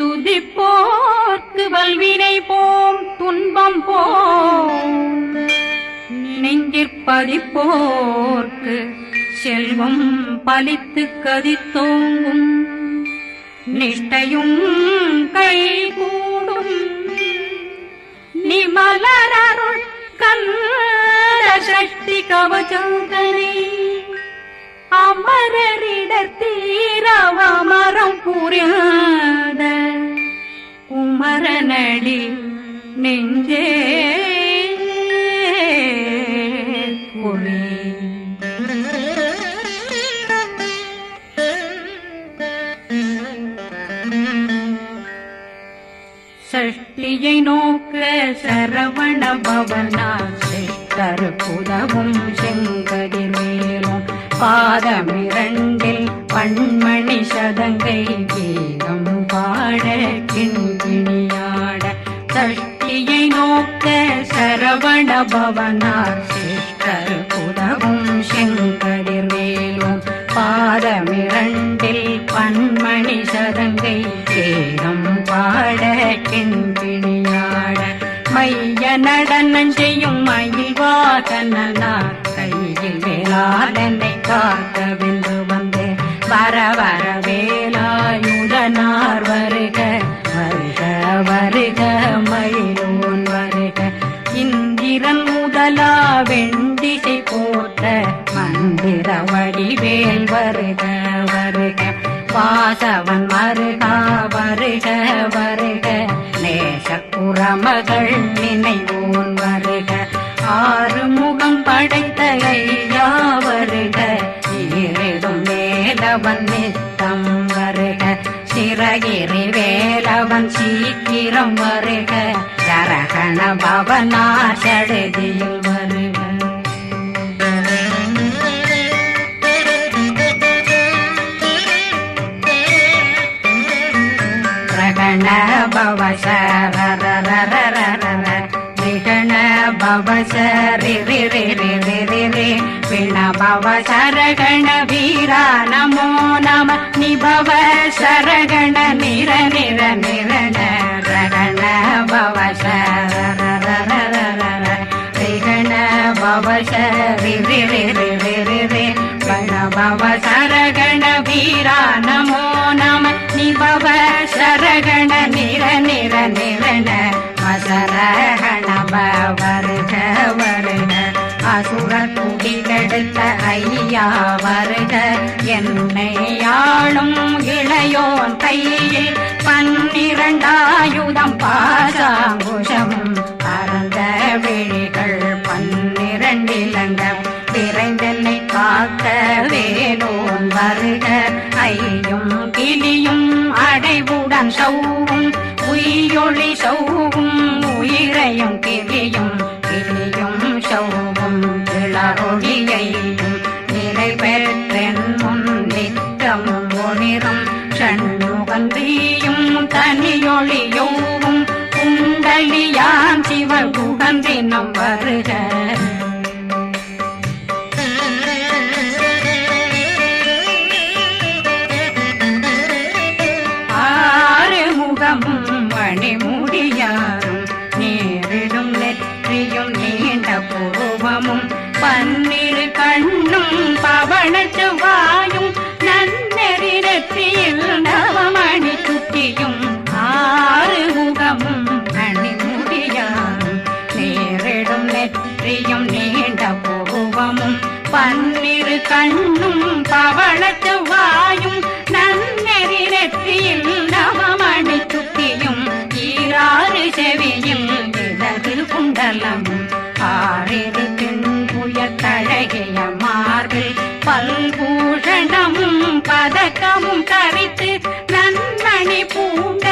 துதிப்போர்க்கு வல்வினை போம் துன்பம் போம் நெஞ்சிற்பதிப்போர்க்கு செல்வம் பலித்து கதித்தோங்கும் நிஷ்டையும் கைகூடும் நிமலரருள் கந்த சக்தி கவசந்தனை அமரரிடத்தீரவமரம் புரியாத குமரனடி நெஞ்சே குழி சஷ்டியை நோக்க சரவண பவனா சிஷ்டர் புதவும் செங்கதிர் மேலும் பாதமிரண்டில் பண்மணி சதங்கை கீதம் பாட கிண்கிணியாட சஷ்டியை நோக்க சரவண பவனார் சிஷ்டர் புதவும் செங்கதிர் மேலும் பாதமிரண்டில் பண்மணி சதங்கை கீதம் பாட கிண்கிணியாட மைய நடனம் செய்யும் மயில்வாகனார் கையில் வேளாளனை காக்க வென்று வந்து வர வர வேலாயுதனார் வருக வருக வருக மயிலோன் வருக இந்திரன் முதலா வெண்டிசை போட்ட மந்திர வடிவேல் வருக வருக வாசவன் வருகா வருக வருக நேசக்குறமகள் நினைவோன் வருக ஆறுமுகம் படைத்த ஐயா வருக ஈரிடும் வேலவன் நித்தம் வருக சிறகிரி வேலவன் சீக்கிரம் வருக சரகண பவனா சடுதியில் வருக ரகண பவ சரரரரரரர விகண பவ சரி ரி ரி ரி ரி ரி ரி விண பவ சரகண வீரா நமோ நம நிபவ சரகண நிர நிர நிரண ரகண பவ சரரரரரர விகண பவ சரி ரி ரி ரி ரி ரி ரி வண பவ சரகண வீரா நமோ நம நிபவ சரகண நிர நிர நிரண அசரகண வருக வருக அசுர குடிகெடுத்த ஐயா வருக என்னை ஆளும் இளையோன் கையில் 12 பாசாங்குஷமும் பரந்த விழிகள் 12 இலங்கம் விரைந்தென்னை காக்க வேலோன் வருக ஐயும் கிளியும் அடைவுடன் சௌவும் உயிரொளி சௌவும் உயிரையும் கிளியும் கிளியும் சௌவும் இளரொளியையும் நிலை பெற்றென் முன் நித்தம் ஒளிரும் சண்முகந்தியும் தனியொளியோவும் குண்டலியான் சிவ குகந்தினம் வருக மணிமுடியாரும் நேரிடும் நெற்றியும் நீண்ட பூவமும் 12 கண்ணும் பவன செவ்வாயும் நன்னெறி நெற்றியில் நவமணி சுட்டியும் 6 முகமும் மணிமுடியாரும் நேரிடும் நெற்றியும் நீண்ட பூவமும் 12 கண்ணும் பவன செவ்வாயும் நன்னெறி நெற்றியில் நவமணி சுட்டியும் 6 செவியில் இடது குண்டலம் 6 தின்புய தழகிய மார்பில் பல்பூஷணமும் பதக்கமும் தரித்து நன்மணி பூண்ட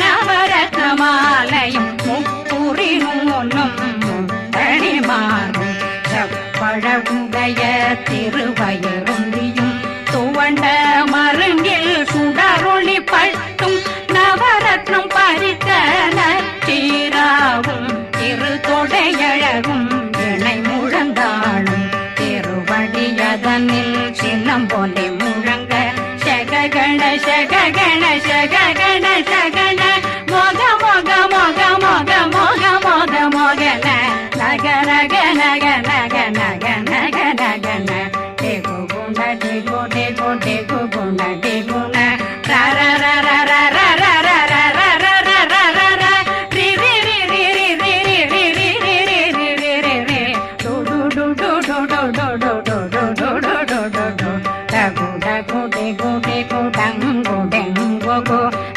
நவரத்ன மாலையும் முப்புரி நூலும் முத்தணிமாறும் செப்பழகுடைய திருவயருந்தியும் துவண்ட மருங்கில் சுடரொளி பட்டும் நவரத்னம் பறித்த நச்சீராவும் இரு தொடையழகும் இணை முழந்தாளும் திருவடியதனில் சின்னம் போலே முழங்க சககண சககண சககண சகண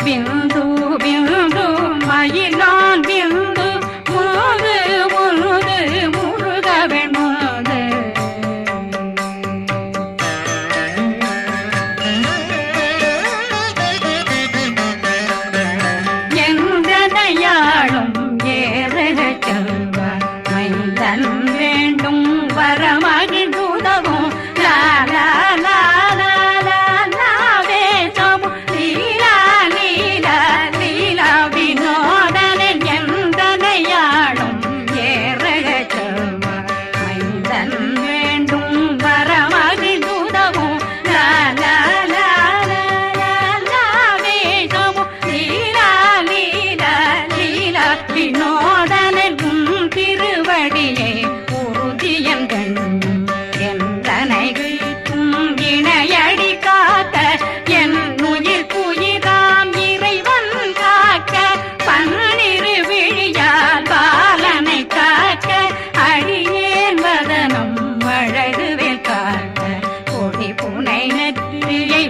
बिंदु बिंदु मयिलान बिंदु मुरुது मुरुது முருகவன் முருது எந்தனையாளும் ஏறுக செல்வார் மைந்தன் வேண்டும் வரமகிழ்ந்துதவும் லா லா லா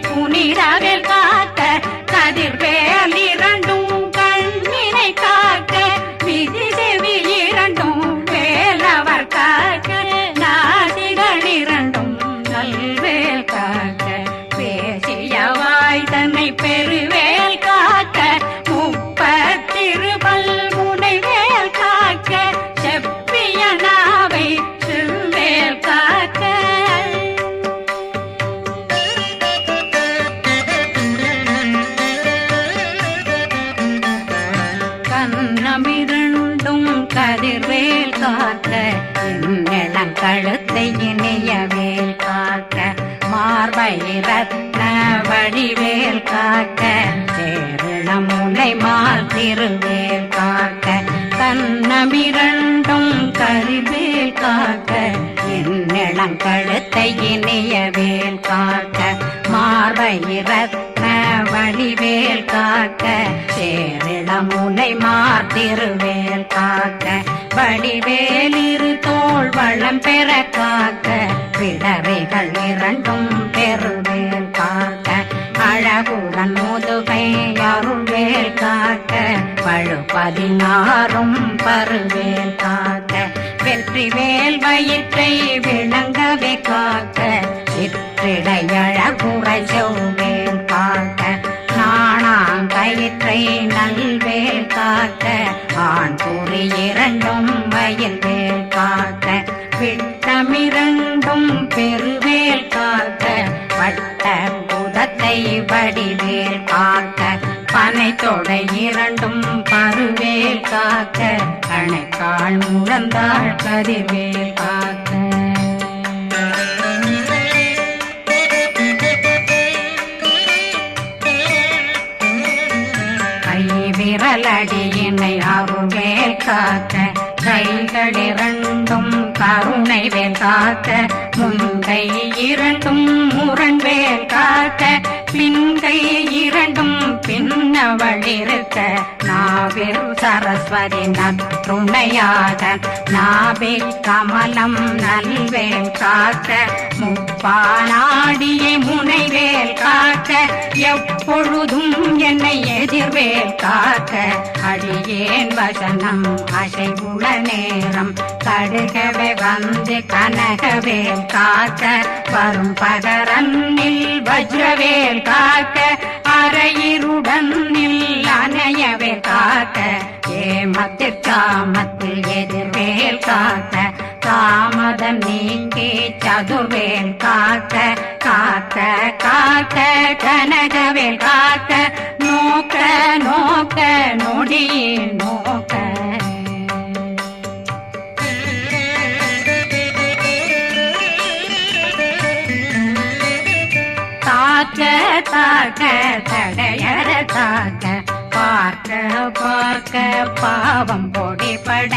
புனிதவேல் காக்க கதிர்வேல் இரண்டும் கண்ணினை காக்க விதி செவி இரண்டும் வேலவர் காக்க நாசிகள் இரண்டும் நல்வேல் காக்க பேசிய வாய் தன்னை பெருவேல் காக்க முப்பத்திருபல் முனைவேல் காக்க செப்பிய நாவை செவ்வேல் காக்க கண்ணமிரண்டும் கதிர்வேல் காக்க இளம் கழுத்தை இணையவேல் காக்க மார்பை ரத்ன வடிவேல் காக்க சேரணம் முனை மால் திருவேல் காக்க கண்ணமிரண்டும் கதிர்வேல் காக்க இளம் கழுத்தை இணையவேல் காக்க மார்பை ரத்ன வடிவேல் காக்க சேரிடம் முனை மார்த்திருவேல் காக்க வடிவேல் இரு தோள் வளம் பெற காக்க பிடரைகள் இரண்டும் பெருவேல் காக்க அழகுடன் முதுகை அருள்வேல் காக்க பழு 16 பருவேல் காக்க வெற்றி வேல் வயிற்றை விளங்கவே காக்க சிற்றிடையழகுறை செவ்வேல் காக்க நாணாங்கயிற்றை நல்வேல் காக்க ஆண் குறி இரண்டும் வயல்வேல் காக்க விட்டமிரண்டும் பெருவேல் காக்க வட்ட புதத்தை வடிவேல் காக்க பனை தொடை இரண்டும் பருவேல் காக்க கணைக்கால் முழந்தாள் கதிர்வேல் காக்க விரலடியினை அருள்வேல் காக்க கைகள் இரண்டும் கருணை வேல் காக்க முன்கை இரண்டும் முரண்வேல் காக்க பின்கை இரண்டும் பின்னவளிருக்க நாவில் சரஸ்வதி நற்றுணையாக நாபி கமலம் நல்வேல் காக்க முப்பானாடியை முனைவேல் காக்க எப்பொழுதும் என்னை எதிர்வேல் காக்க அடியேன் வசனம் அசைவுள நேரம் கடுகவே வந்து கனகவேல் காக்க வரும் பகரன்னில் வஜ்ரவேல் காக்க அரையிருடன் அணையவேல் காக்க ஏமத்தில் காமத்தில் எதிர்வேல் காக்க தாமதம் நீக்கி சதுர்வேல் காக்க காக்க காக்க கனகவேல் காக்க நோக்க நோக்க நொடியில் நோக்க தாக்க தாக்க தடையற தாக்க பார்க்க பார்க்க பாவம் பொடிபட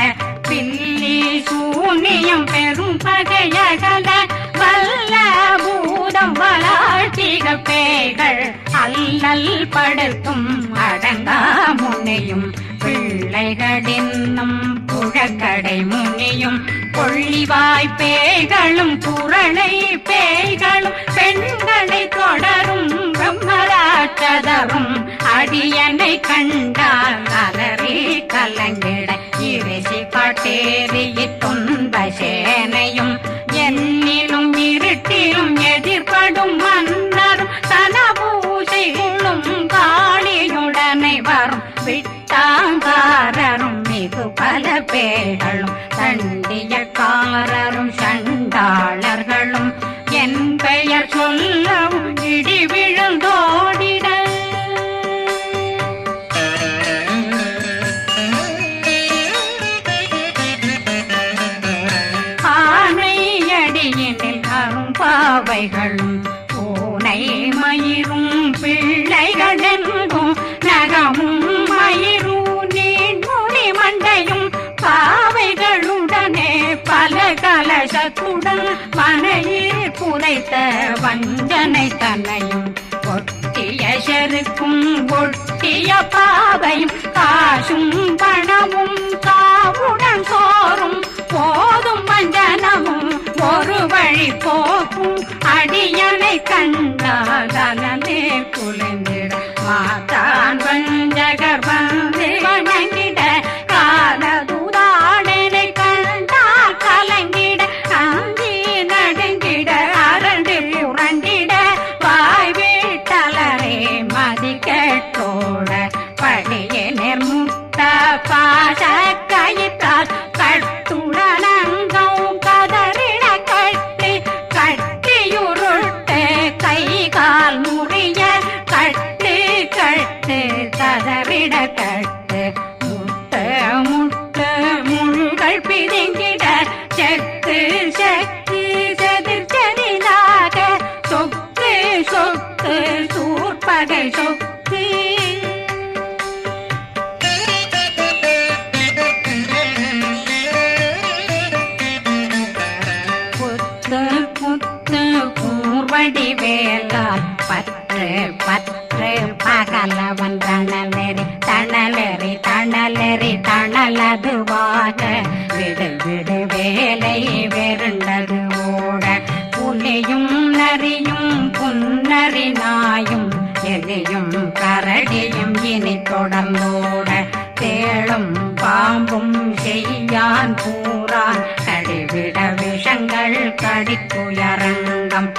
பில்லி சூனியம் பெரும் பகையகல வல்ல பூதம் வளா கார்த்திக பேய்கள் அல்லல் படுத்தும் அடங்கா முனையும் பிள்ளைகளின்னும் புழக்கடை முனியும் கொள்ளிவாய் பேய்களும் குரளை பேய்களும் பெண்களை தொடரும் பிரம்மராட்சதரும் அடியனை கண்டால் அலறி கலங்கிட இறைசி காட்டேறிய துன்ப சேனையும் என்னிலும் இருட்டிலும் எதிர்படும் மன்னரும் தனபூசைகளும் காளியுடனை வரும் விட்டாங்காரரும் மிகு பல பேர்களும் தண்டியக்காரரும் சண்டாளர்களும் என் பெயர் சொல்லவும் இடி விழுந்தோடிட ஆனையடியினில் அரும்பாவைகளும் பூனை மயிரும் பிள்ளைகளெங்கும் நகமும் மயிரும் நீண்முடி மண்டையும் பாவைகளுடனே பல கலசத்துடன் மனையில் புதைத்த வஞ்சனை தன்னையும் ஒட்டிய செருக்கும் ஒட்டிய பாவையும் காசும் பணமும் காவுடன் சோறும் போதும் வஞ்சனமும் ஒரு வழி போக்கும் அடியனை கண்டாலே குளிர்ந்திட மாதான் வஞ்சகர் வந்து வணங்கிட காலதுதாடனை கண்டால் கலங்கிட அந்தி நடுங்கிட அரண்டு புரண்டிட வாய் வீட்டலரே மதி கேட்டோட படியே நிர்முட்ட பாச கயிற்றால் கட்டுடனங்கும் கதறிட கட்டி கட்டியுருட்டு கை கால் முறிய கட்டு கட்டு கதறிட கட்டு முட்டு முட்டு முள்கள் பிதுங்கிட செக்கு செக்கு செதிர் செதிலாக சொக்கு சொக்கு சூர்பகை சொக்கு புத்து புத்து கூர்வடி வேலால் பற்று பற்று பகலவன் தணலெறி தணலெறி தணலெறி தணலதுவாக விடு விடு வேலை வெருண்டது ஓட புலியும் நரியும் புன்னரி நாயும் எலியும் கரடியும் இனி தொடர்ந்தோட தேளும் பாம்பும் செய்யான் பூரான் கடிவிட விஷங்கள் கடித்துயரங்கம்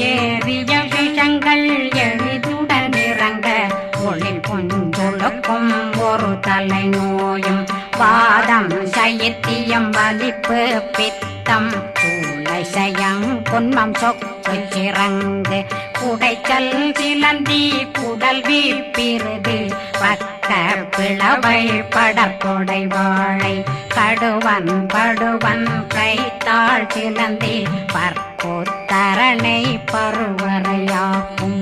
ஏறிய விஷங்கள் எளிதுடன் இறங்க ஒளி கொஞ்சொழுக்கும் ஒரு தலை நோயும் வாதம் சைத்தியம் வலிப்பு பித்தம் சயம் பொன்மம் சொக்கு சிறங்கு குடைச்சல் சிலந்தி குடல் வீப்பிருது பக்க பிளவை படற்கொடை வாழை கடுவன் படுவன் கைத்தாள் சிலந்தி பற்போத்தரணை பருவரையாக்கும்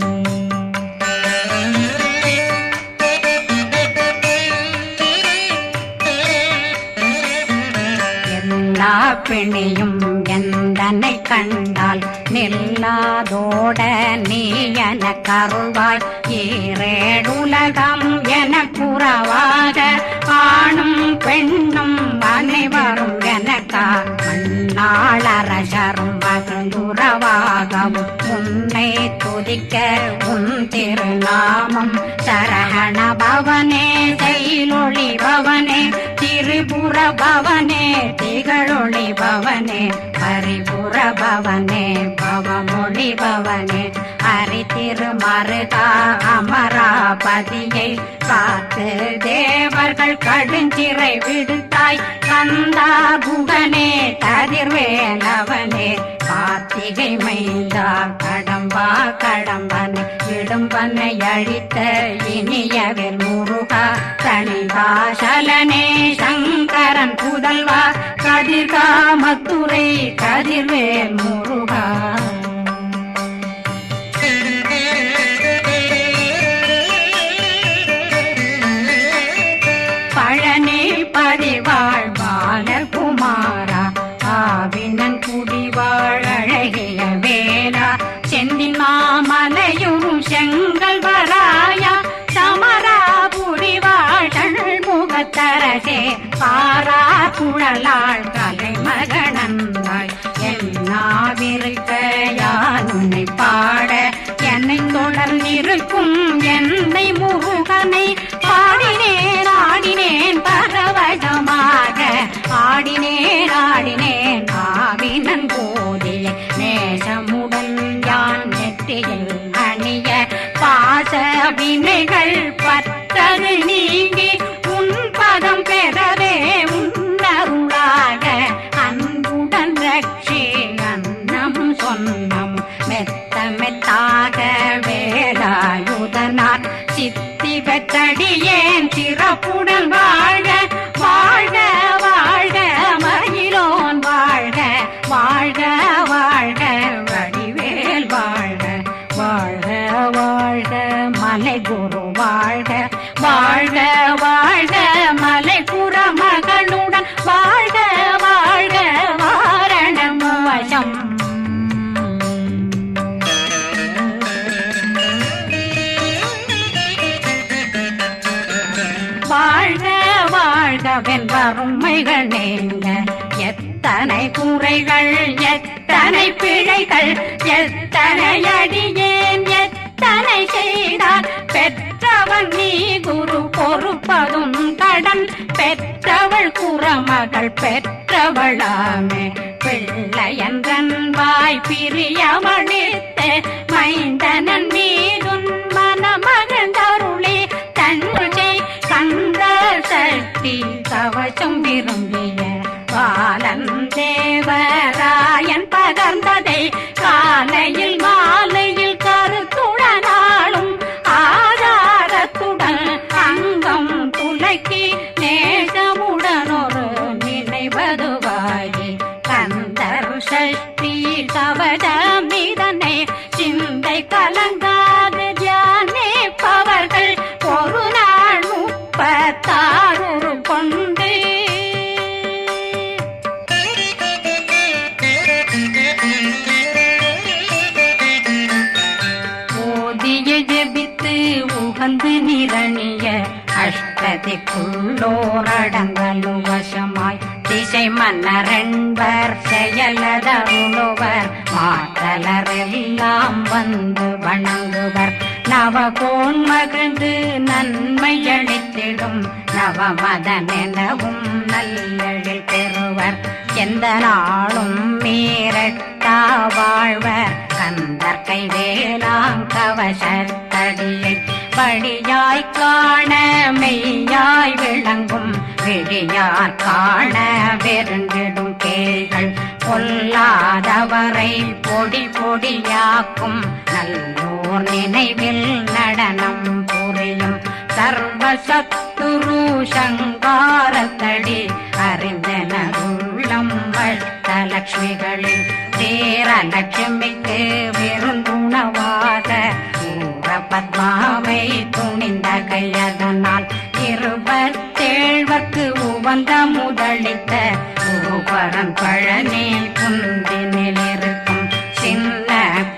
எல்லா பிணியும் எந்தனை கண்டால் நில்லாதோட நீ என கருள்வாய் ஈரேடுலகம் என புறவாக ஆணும் பெண்ணும் அனைவரும் எனக்கா மண்ணாளரசரும் மகிழ்ந்துறவாகவும் உன்னை துதிக்க உன் திருநாமம் சரகண பவனே செயலொளி பவனே திரிபுர பவனே திகழொளி பவனே பரிபுர பவனே பவமொழி பவனே ஹரி திருமருகா அமராபதியை காத்து தேவர்கள் கடுஞ்சிறை விடுத்தாய் கந்தா குகனே கதிர்வேலவனே கார்த்திகை மைந்தா கடம்பா கடம்பனை இடும்பனை அழித்த இனியவில் முருகா தனிகாசலனே சங்கரன் புதல்வா கதிர்காமத்துரை கதிர்வேல் முருகா பழனி பதிவாழ் பாலகுமாரா ஆவினன் குடிவாழ் அழகிய வேலா செந்தின் மாமலைய குழலாள் கலைமகனந்தாய் என்னாவிருக்க யான் உன்னை பாட என்னை தொடர்ந்திருக்கும் என்னை முருகனை பாடினேன் ஆடினேன் பரவசமாக ஆடினேன் ஆடினேன் ஆவினன் போதிய நேசமுடன் யான் நெற்றியில் அணிய பாச வினைகள் பற்றது நீங்கி உன் பதம் பெறவே உன்னருளாக அன்புடன் ரட்சி அன்னம் சொன்னம் மெத்த மெத்தாக வேலாயுதனார் சித்தி பெற்றடியேன் சிறப்புடன் வாழ்க வாழ்க வாழ்க மயிலோன் வாழ்க வாழ்க வாழ்க வடிவேல் வாழ்க வாழ்க வாழ்க மலை குரு வாழ்க வாழ்க வாழ்க மலை புற மகளுடன் வாழ்க வாழ்க வாரணம் வசம் வாழ்க வாழ்க வென்றருமைகள் நீங்க எத்தனை குறைகள் எத்தனை பிழைகள் எத்தனை அடியேன் எத்தனை செய்தார் பெற்றவன் நீ குரு பொறுப்பதும் கடன் பெற்றவள் குறமகள் பெற்றவளாமே பிள்ளையன்றன் வாய் பிரியமளித்து மைந்தனன் மீதுன் மனமகந்தருளே தன்னை கந்த சக்தி கவசம் விரும்பிய பாலன் தேவராயன் பகர்ந்ததை காலையில் மாலையில் கருத்துடனாலும் ஆதாரத்துடன் அங்கம் துலக்கி நேசமுடனொரு நினைவதுவாகி கந்தர் சக்தி கவசமிதனை சிந்தை கலங்காது தியானிப்பவர்கள் ஒரு நாள் 36 கொண்டு ஓதிய ஜெபித்து உகந்து நிரணிய அஷ்டதிக்குள்ளோரடங்கலும் வசமாய் திசை மன்னரென்பர் செயலதருளுவர் மாற்றலரெல்லாம் வந்து வணங்குவர் நவகோன் மகிழ்ந்து நன்மையளித்திடும் நவமதனெனவும் நல்லெழில் பெறுவர் எந்த நாளும் மீறட்டா வாழ்வர் கந்தர் கைவேலாங் கவசத்தடியை படியாய் காண மெய்யாய் விளங்கும் விழியார் காண வெருண்டிடும் கேள்கள் பொல்லாதவரை பொடி பொடியாக்கும் நல்லோர் நினைவில் நடனம் புரியும் சர்வசத்துரு சங்காரத்தடி அறிந்தனருள்ளம் வட்டலட்சுமிகளில் தேரலட்சுமிக்கு விருந்துணவாக பத்மாவை துணிந்த கையதனால் 27 உவந்த முதலித்த பூபரன் பழனி குந்தினில் இருக்கும் சின்ன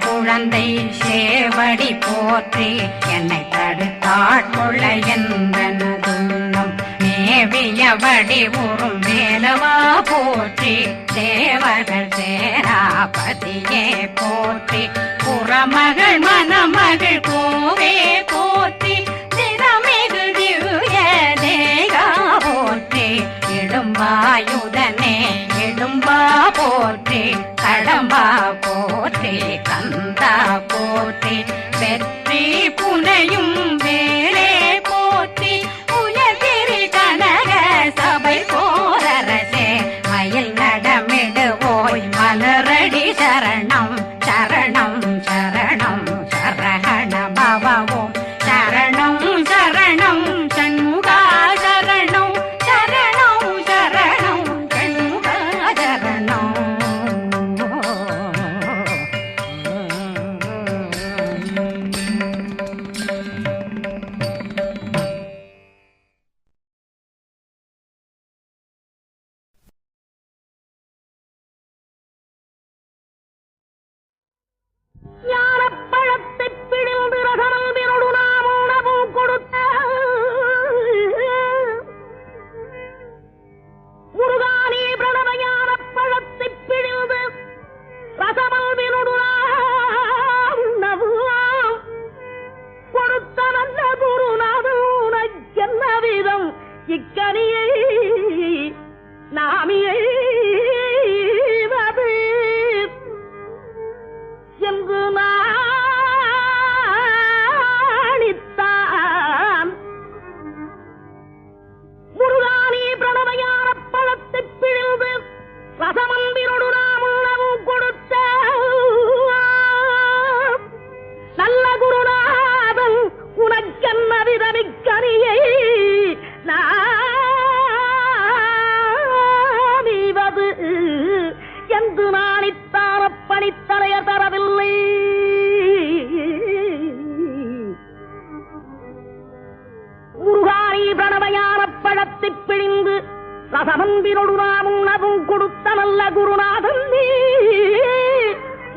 குழந்தை சேவடி போற்றி என்னை தடுத்தாட்கொள்ள என்றனதுள்ளம் மேவியபடி உறும் வேலவா போற்றி தேவர்கள் சேராபதியே போற்றி புறமகள் மணமகள் கோவே போற்றி திறமிகு திவ்ய தேகா போற்றி இடும்பாயுதனே இடும்பா போற்றி கடம்பா போற்றி கந்தா போற்றி வெற்றி புனையும் வேலே போற்றி உயர்திரி கனக சபை போரரசே மயில் நடமிடுவோய் மலரடி சரணம் சரணம் சரணம் சரஹண பவவோம் சரணம் சரணம் சண்முகா சரணம் சரணம் சரணம் சண்முகா சரணம் ரசமந்திரொடு நாம் உணவும் கொடுத்த நல்ல குருநாதன் நீ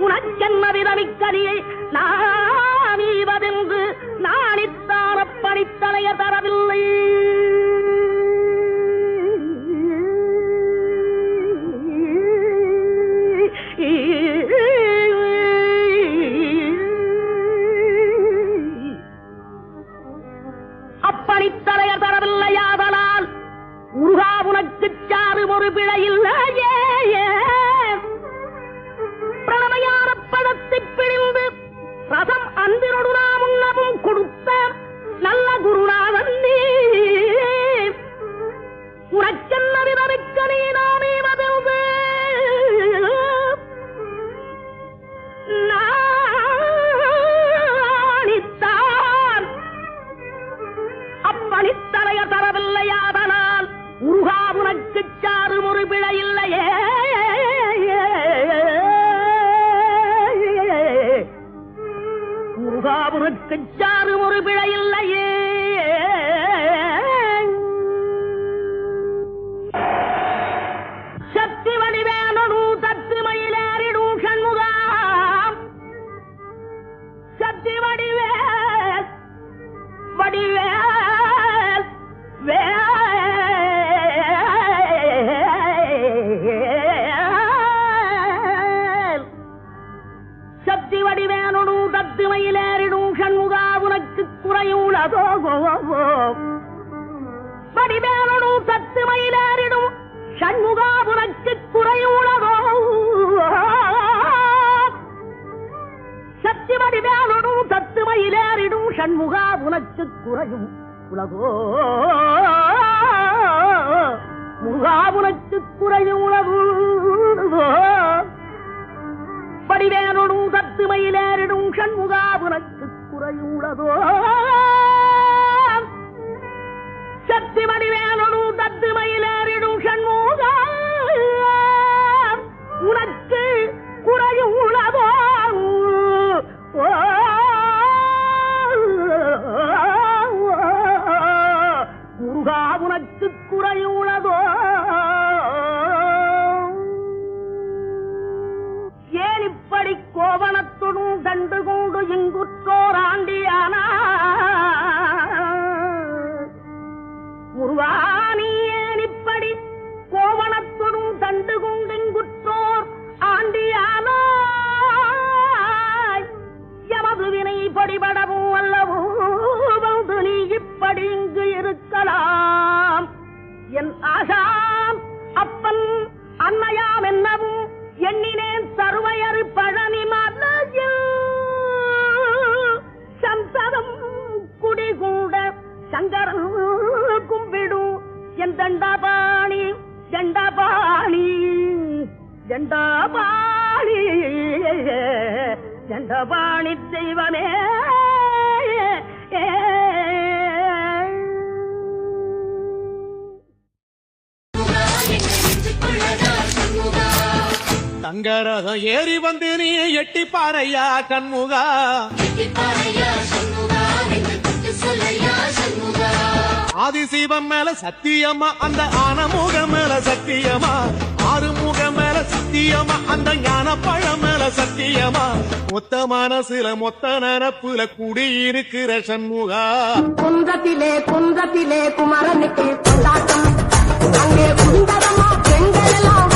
உனக்கென்ன விதமிக்கரியை நானீவதென்று நாணித்தார பணித்தலைய தரவில்லை. அப்பணித்தலைய தரவில்லையாதலால் முருகா உனக்கு சாறு ஒரு பிழையில்லையே. பிரணமையான பழத்தை பிழிந்து ரசம் அன்பினோடு நாம் உண்ணவும் கொடுத்த நல்ல குருநாதன் நீ உனக்கென்ன விதமிக்க நீ நானே மதில்து நாணித்தான் அப்பணித்தலைய தரவில்லையாதனால் முருகா உனக்கு சாறு ஒரு பிழையில்லையே. முருகா உனக்கு சாறு ஒரு பிழையில்லையே. சக்தி வடிவேனு தத்து மயிலேறிடும் சண்முகா சக்தி வடிவேல் வடிவேல் சக்தி வடிவேனு தத்து மயிலேறிடும் சண்முகா உனக்கு குறையுள்ளதோ வடிவேனு தத்து மயிலேறிடும் சண்முகா உனக்கு குறையுள்ளதோ சக்தி வடிவேனு தத்து மயிலேறிடும் சண்முகா உனக்கு குறையும் உலகோ முருகா உனக்கு குறையும் உலகோ வடிவேனு தத்து மயிலேறிடும் சண்முகா உனக்கு குறையும் உலகோ சக்தி வடிவேனு தத்து மயிலேறிடும் சண்முகா உனக்கு குறையும் உலகோ முருகா உனக்கு குறையுள்ளதோ. ஏன் இப்படி கோவணத்துடன் கண்டு கொண்டு இங்குற்றோர் ஆண்டியானா முருகா நீ ஏன் இப்படி கோவணத்துடன் கண்டு கொண்டு இங்குற்றோர் ஆண்டியானா எமது வினை படிபடவும் அல்லவோ வந்து நீ இப்படி இங்கு இருக்கலாம். என் ஆசாம் அப்பன் அன்னையாம் என்னவும் எண்ணினேன் சர்வையறு பழனி மலையில் சந்ததம் குடிகூட சங்கரன் கும்பிடும் என் தண்டபாணி தண்டபாணி தண்டபாணி தண்டபாணி தெய்வமே. தங்கரதம் ஏறி வந்து நீ எட்டி பாறையா கண்முகா ஆதிசிவம் மேல சத்தியமா அந்த ஆனமுகம் மேல சத்தியமா ஆறுமுகம் மேல சத்தியமா அந்த ஞான பழம் மேல சத்தியமா மொத்த மனசுல மொத்த நரப்புல குடியிருக்கிற சண்முகா. குன்றத்திலே குன்றத்திலே குமரனுக்கு கொண்டாட்டம் அங்கே குண்டரமா பெண்கள் எல்லாம்